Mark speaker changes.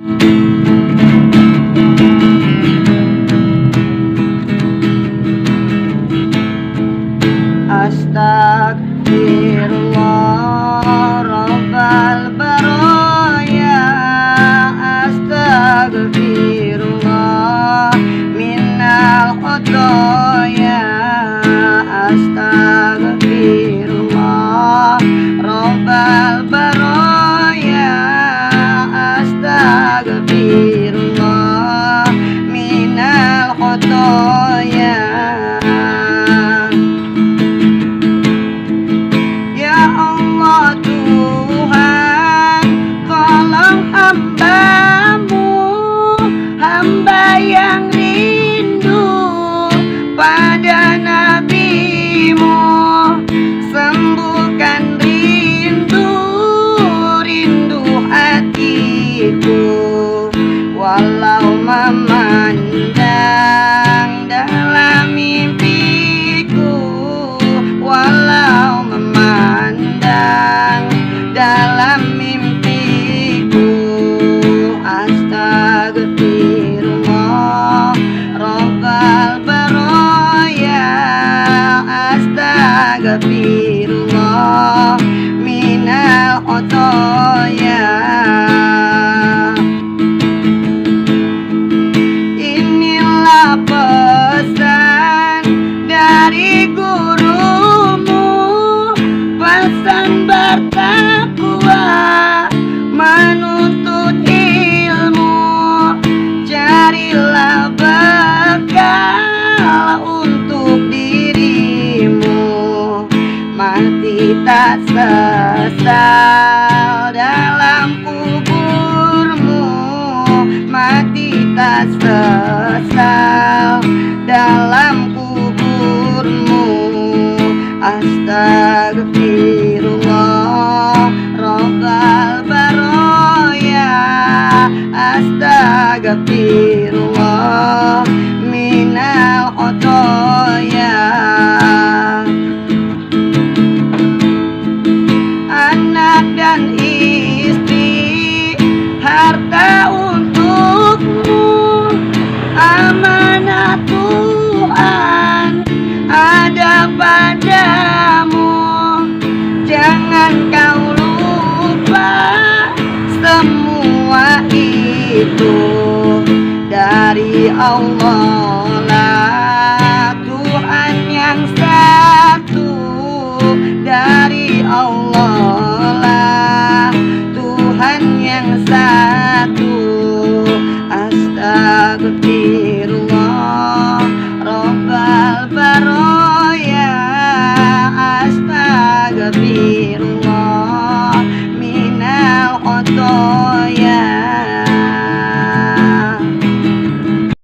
Speaker 1: Astagfirullah Rabbal baraya, astagfirullah minal khotoya, astagfirullah Rabbal baraya, astagfirullah minal khotoya. Tuhan, tolong hambamu, hamba yang rindu pada nabimu, sembuhkan rindu hatiku, walau memandang dalam mimpiku, walau memandang dalam mimpiku. Astagfirullah Rabbal baraya, astagfirullah minal khotoya. Inilah pesan dari gurumu, pesan bertakwa, menuntut ilmu, carilah bekal untuk dirimu, mati tak sesal dalam kuburmu, mati tak sesal dalam kuburmu. Astagfirullah Rabbal baraya, astagfirullah minal khotoya. Anak dan istri, harta untukmu, amanah Tuhan ada padamu. Jangan kau lupa, semua itu dari Allah lah, Tuhan yang satu, dari Allah lah, Tuhan yang satu. Astagfirullah Rabbal baraya, astagfirullah minal khotoya.